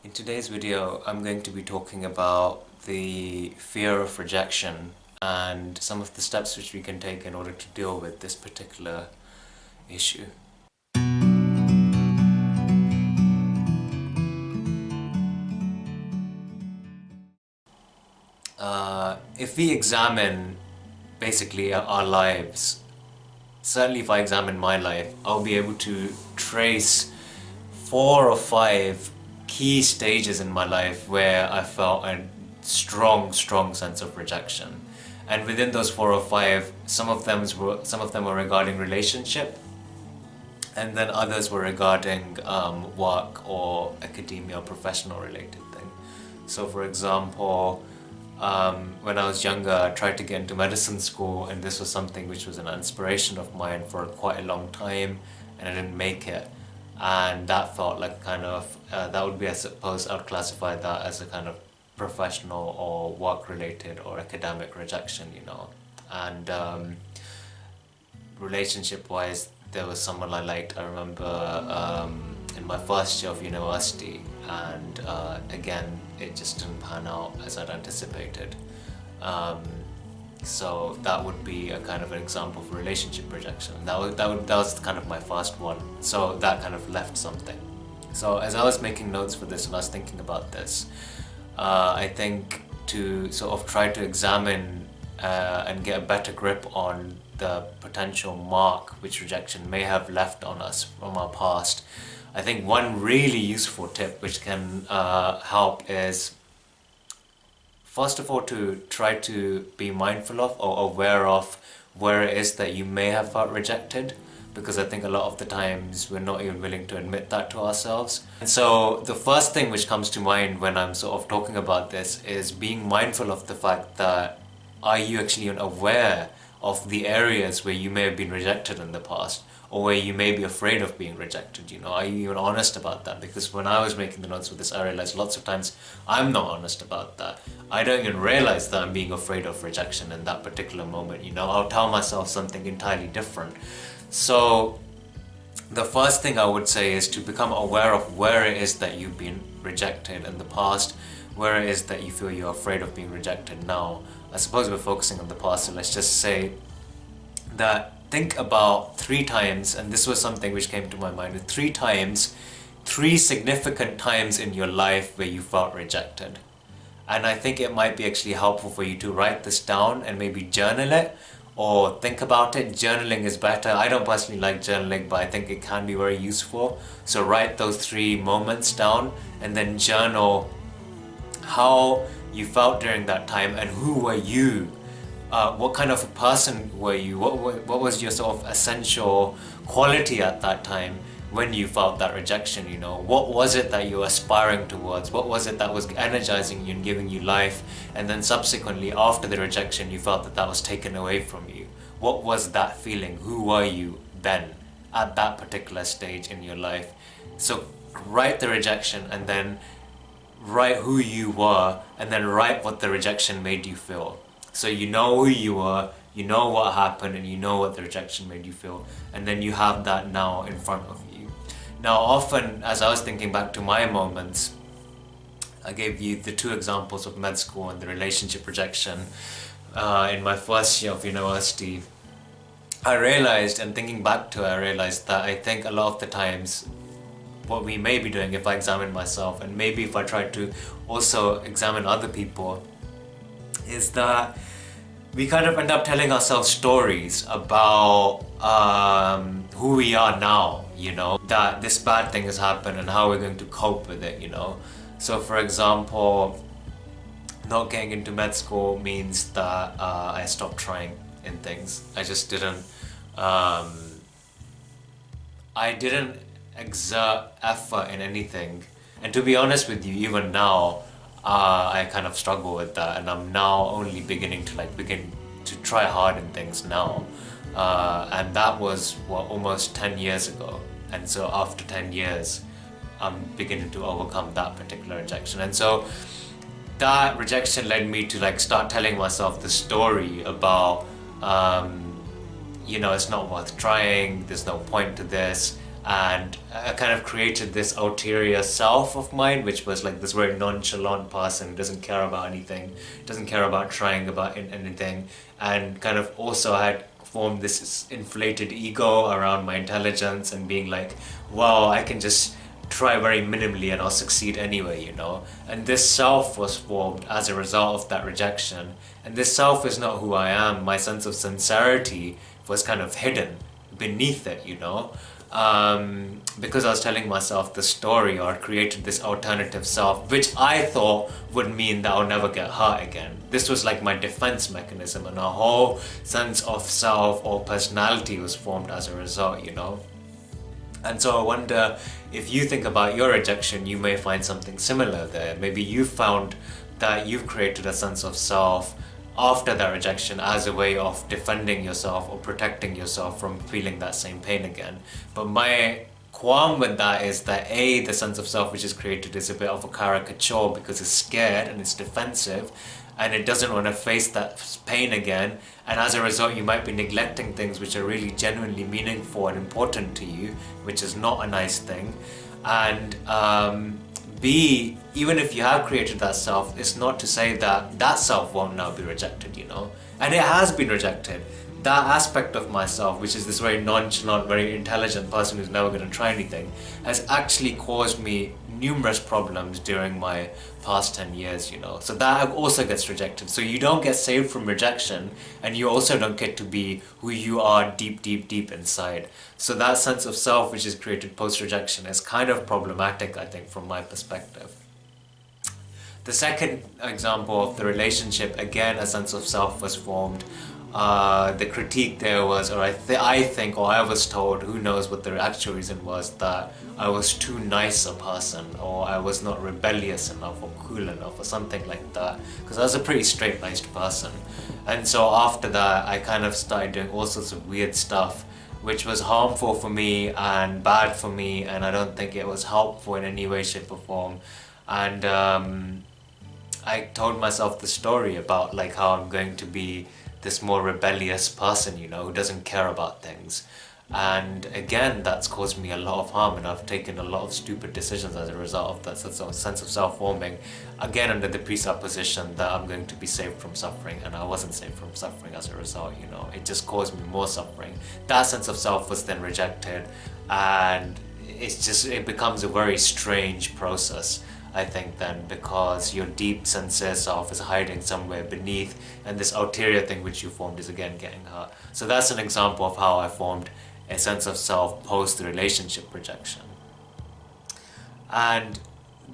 In today's video, I'm going to be talking about the fear of rejection and some of the steps which we can take in order to deal with this particular issue. If we examine basically our lives, certainly if I examine my life, I'll be able to trace 4 or 5 key stages in my life where I felt a strong sense of rejection. And within those 4 or 5, some of them were regarding relationship, and then others were regarding work or academia or professional related thing. So for example, when I was younger, I tried to get into medicine school, and this was something which was an inspiration of mine for quite a long time, and I didn't make it. And that felt like kind of, that would be, I suppose, I would classify that as a kind of professional or work related or academic rejection, And relationship wise, there was someone I liked, I remember, in my first year of university, and again, it just didn't pan out as I'd anticipated. So that would be a kind of an example of relationship rejection. That was kind of my first one. So that kind of left something. So as I was making notes for this and I was thinking about this, I think to sort of try to examine and get a better grip on the potential mark which rejection may have left on us from our past, I think one really useful tip which can help is, first of all, to try to be mindful of or aware of where it is that you may have felt rejected, because I think a lot of the times we're not even willing to admit that to ourselves. And so the first thing which comes to mind when I'm sort of talking about this is being mindful of the fact that, are you actually even aware of the areas where you may have been rejected in the past, or where you may be afraid of being rejected, Are you even honest about that? Because when I was making the notes with this, I realized lots of times I'm not honest about that. I don't even realize that I'm being afraid of rejection in that particular moment, I'll tell myself something entirely different. So the first thing I would say is to become aware of where it is that you've been rejected in the past, where it is that you feel you're afraid of being rejected now. I suppose we're focusing on the past, so let's just say that think about 3 times, and this was something which came to my mind, 3 times, 3 significant times in your life where you felt rejected. And I think it might be actually helpful for you to write this down and maybe journal it or think about it. Journaling is better. I don't personally like journaling, but I think it can be very useful. So write those 3 moments down and then journal how you felt during that time and who were you. What kind of a person were you? What was your sort of essential quality at that time when you felt that rejection, What was it that you were aspiring towards? What was it that was energizing you and giving you life? And then subsequently, after the rejection, you felt that that was taken away from you. What was that feeling? Who were you then at that particular stage in your life? So write the rejection and then write who you were and then write what the rejection made you feel. So you know who you were, you know what happened, and you know what the rejection made you feel, and then you have that now in front of you. Now often, as I was thinking back to my moments, I gave you the 2 examples of med school and the relationship rejection in my first year of university. I realized, and thinking back to it, I realized that I think a lot of the times what we may be doing, if I examine myself, and maybe if I try to also examine other people, is that we kind of end up telling ourselves stories about who we are now, that this bad thing has happened and how we're going to cope with it, So for example, not getting into med school means that I stopped trying in things. I just didn't, I didn't exert effort in anything. And to be honest with you, even now, I kind of struggle with that, and I'm now only beginning to try hard in things now, and that was almost 10 years ago. And so after 10 years, I'm beginning to overcome that particular rejection. And so that rejection led me to start telling myself the story about it's not worth trying, there's no point to this, and I kind of created this ulterior self of mine, which was like this very nonchalant person who doesn't care about anything, doesn't care about trying about anything, and kind of also had formed this inflated ego around my intelligence and being like, wow, I can just try very minimally and I'll succeed anyway, you know. And this self was formed as a result of that rejection. And this self is not who I am. My sense of sincerity was kind of hidden beneath it, you know. Because I was telling myself the story, or created this alternative self, which I thought would mean that I'll never get hurt again. This was like my defense mechanism, and a whole sense of self or personality was formed as a result, you know. And so I wonder, if you think about your rejection, you may find something similar there. Maybe you found that you've created a sense of self after that rejection as a way of defending yourself or protecting yourself from feeling that same pain again. But my qualm with that is that the sense of self which is created is a bit of a caricature because it's scared and it's defensive and it doesn't want to face that pain again, and as a result you might be neglecting things which are really genuinely meaningful and important to you, which is not a nice thing. And B, even if you have created that self, it's not to say that that self won't now be rejected, you know. And it has been rejected. That aspect of myself, which is this very nonchalant, very intelligent person who's never going to try anything, has actually caused me numerous problems during my past 10 years, you know. So that also gets rejected. So you don't get saved from rejection, and you also don't get to be who you are deep, deep, deep inside. So that sense of self which is created post-rejection is kind of problematic, I think, from my perspective. The second example of the relationship, again, a sense of self was formed. The critique there was, or I think, or I was told, who knows what the actual reason was, that I was too nice a person, or I was not rebellious enough or cool enough or something like that, because I was a pretty straight-laced person. And so after that I kind of started doing all sorts of weird stuff which was harmful for me and bad for me, and I don't think it was helpful in any way, shape or form. And I told myself the story about like how I'm going to be this more rebellious person, you know, who doesn't care about things. And again, that's caused me a lot of harm, and I've taken a lot of stupid decisions as a result of that sense of self-forming, again under the presupposition that I'm going to be saved from suffering, and I wasn't saved from suffering as a result, you know. It just caused me more suffering. That sense of self was then rejected, and it becomes a very strange process, I think, then, because your deep sincere self is hiding somewhere beneath, and this ulterior thing which you formed is again getting hurt. So that's an example of how I formed a sense of self post the relationship rejection. And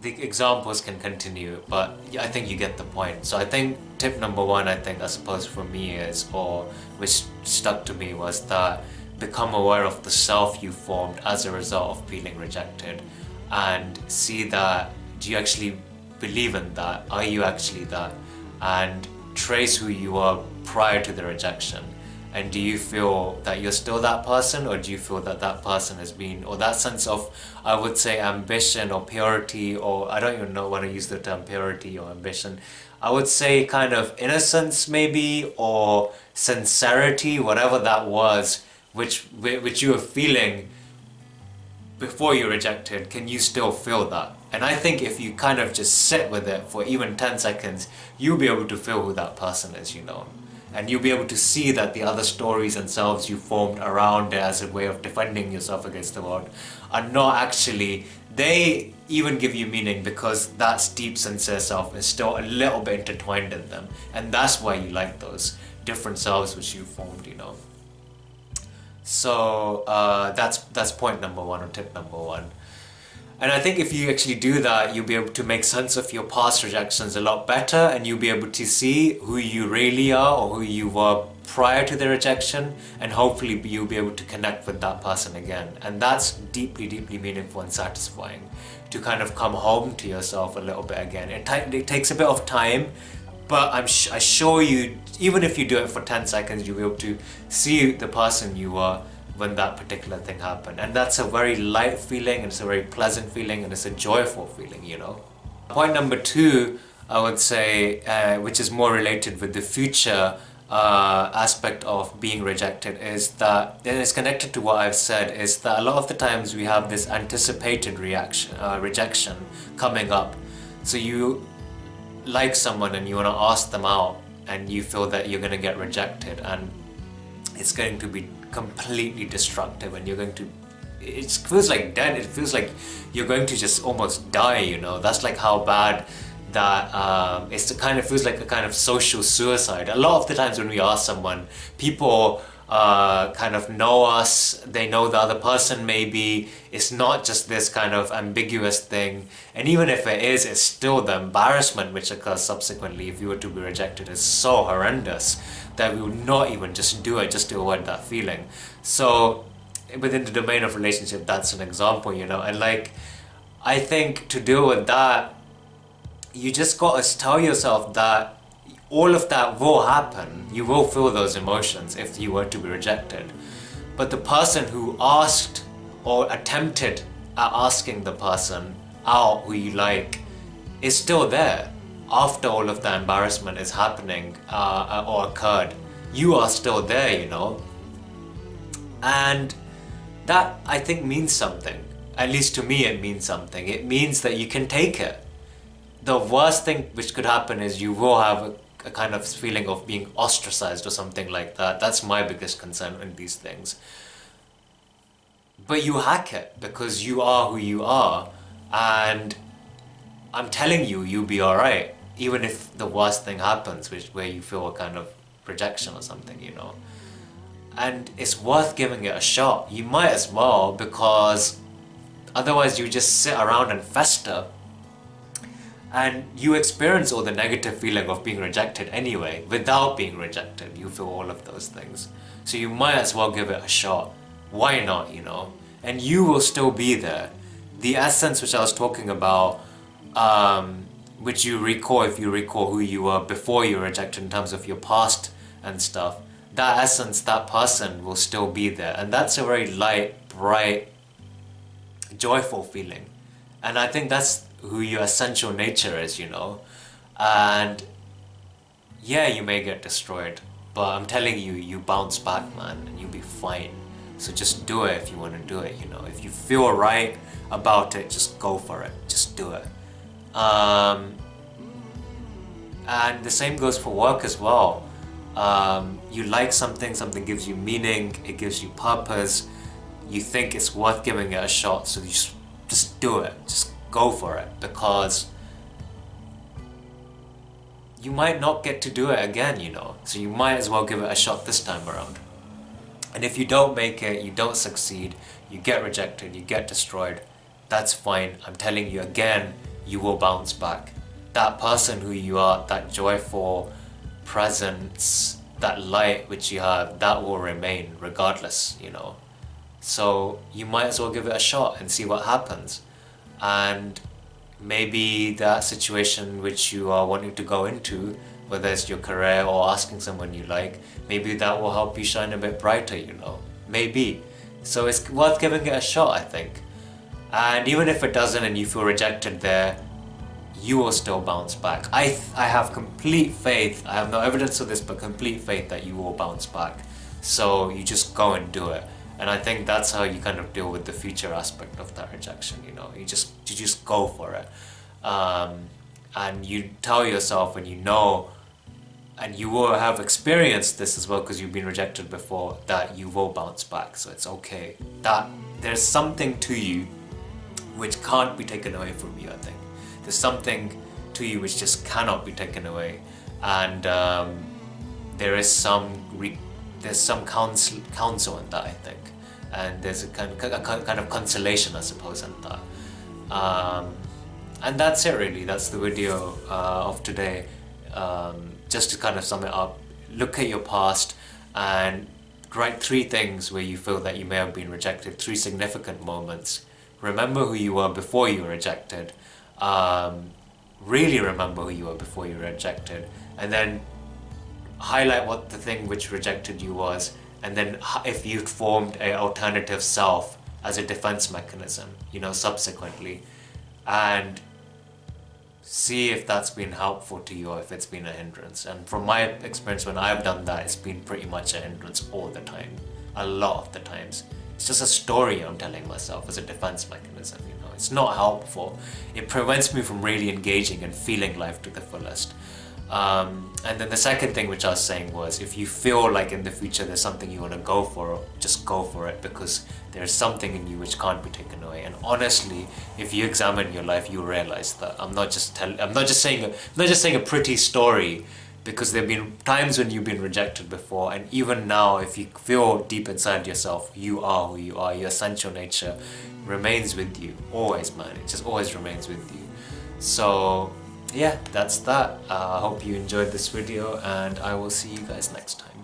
the examples can continue, but I think you get the point. So I think tip number one, I think, I suppose for me is, or which stuck to me, was that become aware of the self you formed as a result of feeling rejected, and see that, do you actually believe in that? Are you actually that? And trace who you are prior to the rejection. And do you feel that you're still that person, or do you feel that that person has been, or that sense of, I would say, ambition or purity, or I don't even know when I use the term purity or ambition. I would say kind of innocence maybe, or sincerity, whatever that was, which you were feeling before you rejected. Can you still feel that? And I think if you kind of just sit with it for even 10 seconds, you'll be able to feel who that person is, you know. And you'll be able to see that the other stories and selves you formed around it as a way of defending yourself against the world are not actually, they even give you meaning because that's deep sincere self is still a little bit intertwined in them. And that's why you like those different selves which you formed, you know. So that's point number one, or tip number one. And I think if you actually do that, you'll be able to make sense of your past rejections a lot better, and you'll be able to see who you really are, or who you were prior to the rejection, and hopefully you'll be able to connect with that person again. And that's deeply, deeply meaningful and satisfying, to kind of come home to yourself a little bit again. It takes a bit of time, but I assure you, even if you do it for 10 seconds, you'll be able to see the person you were when that particular thing happened. And that's a very light feeling, and it's a very pleasant feeling, and it's a joyful feeling, you know. Point number two, I would say, which is more related with the future, aspect of being rejected is that, and it's connected to what I've said, is that a lot of the times we have this anticipated rejection coming up. So you like someone and you want to ask them out, and you feel that you're going to get rejected, and it's going to be completely destructive, and you're going to, it feels like dead, it feels like you're going to just almost die, you know. That's like how bad that it's the kind of, feels like a kind of social suicide. A lot of the times when we ask someone, people kind of know us, they know the other person maybe. It's not just this kind of ambiguous thing, and even if it is, it's still the embarrassment which occurs subsequently if you were to be rejected is so horrendous that we would not even just do it just to avoid that feeling. So within the domain of relationship, that's an example, you know. And like, I think to deal with that, you just got to tell yourself that all of that will happen. You will feel those emotions if you were to be rejected. But the person who asked or attempted at asking the person out who you like is still there after all of the embarrassment is happening or occurred. You are still there, you know. And that, I think, means something. At least to me, it means something. It means that you can take it. The worst thing which could happen is you will have a kind of feeling of being ostracized or something like that. That's my biggest concern in these things. But you hack it because you are who you are, and I'm telling you, you'll be alright, even if the worst thing happens, where you feel a kind of rejection or something, you know. And it's worth giving it a shot. You might as well, because otherwise you just sit around and fester, and you experience all the negative feeling of being rejected anyway. Without being rejected, you feel all of those things. So you might as well give it a shot. Why not, you know? And you will still be there. The essence which I was talking about, which you recall, if you recall who you were before you were rejected in terms of your past and stuff, that essence, that person will still be there. And that's a very light, bright, joyful feeling. And I think that's who your essential nature is, you know. And yeah, you may get destroyed, but I'm telling you, you bounce back, man, and you'll be fine. So just do it if you want to do it, you know. If you feel right about it, just go for it. Just do it. And the same goes for work as well. You like something, something gives you meaning, it gives you purpose, you think it's worth giving it a shot, so you just do it. Just go for it, because you might not get to do it again, you know. So you might as well give it a shot this time around. And if you don't make it, you don't succeed, you get rejected, you get destroyed, that's fine. I'm telling you again, you will bounce back. That person who you are, that joyful presence, that light which you have, that will remain regardless, you know. So you might as well give it a shot and see what happens. And maybe that situation which you are wanting to go into, whether it's your career or asking someone you like, maybe that will help you shine a bit brighter, you know. Maybe. So it's worth giving it a shot, I think. And even if it doesn't and you feel rejected there, you will still bounce back. I have complete faith, I have no evidence of this, but complete faith that you will bounce back. So you just go and do it. And I think that's how you kind of deal with the future aspect of that rejection, you know. You just go for it. And you tell yourself, and you know, and you will have experienced this as well because you've been rejected before, that you will bounce back. So it's okay. That there's something to you which can't be taken away from you, I think. There's something to you which just cannot be taken away. And there is some counsel in that, I think, and there's a kind of consolation, I suppose, in that. And that's it, really. That's the video of today. Just to kind of sum it up, look at your past and write 3 things where you feel that you may have been rejected, 3 significant moments. Remember who you were before you were rejected. Really remember who you were before you were rejected, and then highlight what the thing which rejected you was, and then if you'd formed an alternative self as a defense mechanism, you know, subsequently. And see if that's been helpful to you or if it's been a hindrance. And from my experience, when I've done that, it's been pretty much a hindrance all the time, a lot of the times. It's just a story I'm telling myself as a defense mechanism, you know. It's not helpful. It prevents me from really engaging and feeling life to the fullest. And then the second thing which I was saying was, if you feel like in the future there's something you want to go for, just go for it, because there's something in you which can't be taken away. And honestly, if you examine your life, you realize that I'm not just saying a pretty story, because there have been times when you've been rejected before, and even now, if you feel deep inside yourself, you are who you are. Your essential nature remains with you always, man. It just always remains with you. So yeah, that's that. I hope you enjoyed this video, and I will see you guys next time.